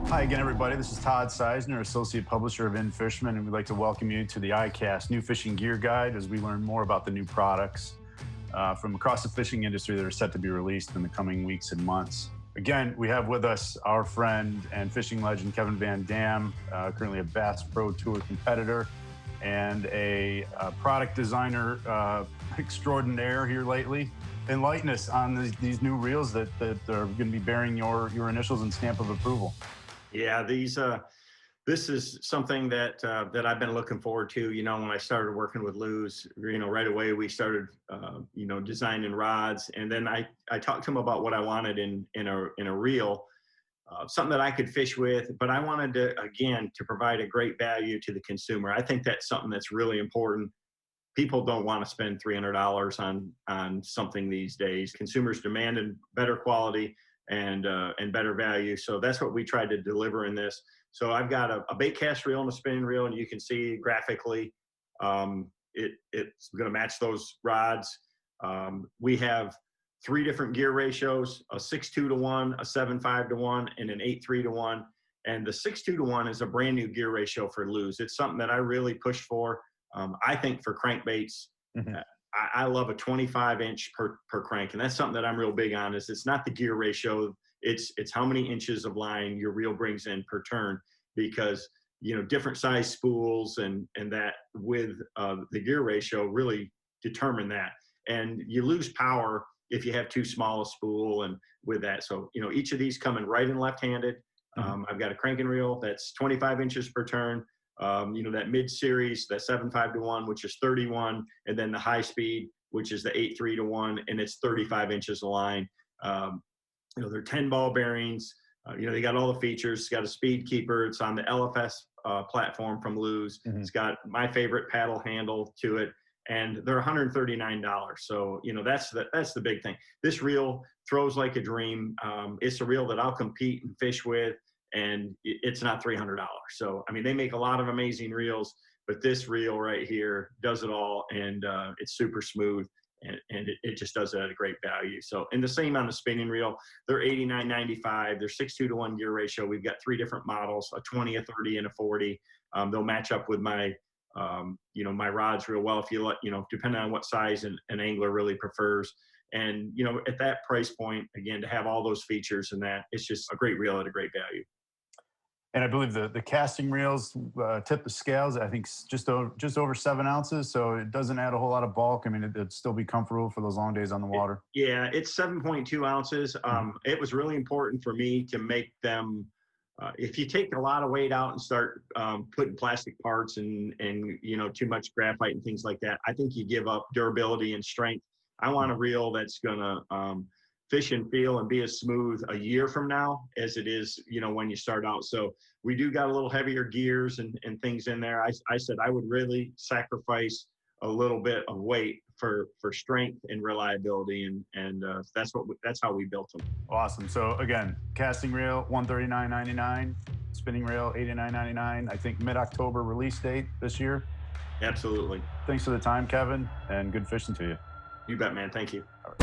Hi again, everybody. This is Todd Seisner, Associate Publisher of In-Fisherman, and we'd like to welcome you to the iCast New Fishing Gear Guide as we learn more about the new products from across the fishing industry that are set to be released in the coming weeks and months. Again, we have with us our friend and fishing legend, Kevin VanDam, currently a Bass Pro Tour competitor and a product designer extraordinaire here lately. Enlighten us on these new reels that are going to be bearing your initials and stamp of approval. Yeah, this is something that I've been looking forward to. You know, when I started working with Luz, right away we started, designing rods, and then I talked to him about what I wanted in a reel, something that I could fish with, but I wanted to provide a great value to the consumer. I think that's something that's really important. People don't want to spend $300 on something these days. Consumers demanded better quality and better value. So that's what we tried to deliver in this. So I've got a bait cast reel and a spinning reel, and you can see graphically it's going to match those rods. We have 3 different gear ratios: a 6:2 to 1, a 7:5 to 1, and an 8:3 to 1. And the 6:2 to 1 is a brand new gear ratio for Luz. It's something that I really pushed for. I think for crankbaits, I love a 25-inch per crank, and that's something that I'm real big on. Is it's not the gear ratio, it's how many inches of line your reel brings in per turn, because different size spools and that with the gear ratio really determine that, and you lose power if you have too small a spool and with that. So each of these come in right and left-handed. I've got a cranking reel that's 25 inches per turn. That mid-series, that 7:5 to 1, which is 31, and then the high speed, which is the 8:3 to 1, and it's 35 inches of line. They're 10 ball bearings. They got all the features. It's got a speed keeper. It's on the LFS platform from Luz. It's got my favorite paddle handle to it, and they're $139. So that's the big thing. This reel throws like a dream. It's a reel that I'll compete and fish with, and it's not $300. So, I mean, they make a lot of amazing reels, but this reel right here does it all, and it's super smooth, and it just does it at a great value. So, and the same on the spinning reel. They're $89.95. They're 6:2 to 1 gear ratio. We've got 3 different models: a 20, a 30, and a 40. They'll match up with my my rods real well, if you let, depending on what size an angler really prefers. And at that price point, again, to have all those features and that, it's just a great reel at a great value. And I believe the casting reels tip the scales, I think, just over 7 ounces. So it doesn't add a whole lot of bulk. I mean, it'd still be comfortable for those long days on the water. Yeah, it's 7.2 ounces. It was really important for me to make them. If you take a lot of weight out and start putting plastic parts and too much graphite and things like that, I think you give up durability and strength. I want a reel that's gonna fish and feel and be as smooth a year from now as it is, when you start out. So we do got a little heavier gears and things in there. I said I would really sacrifice a little bit of weight for strength and reliability, and that's how we built them. Awesome. So again, casting reel $139.99, spinning reel $89.99. I think mid-October release date this year. Absolutely. Thanks for the time, Kevin, and good fishing to you. You bet, man. Thank you. All right.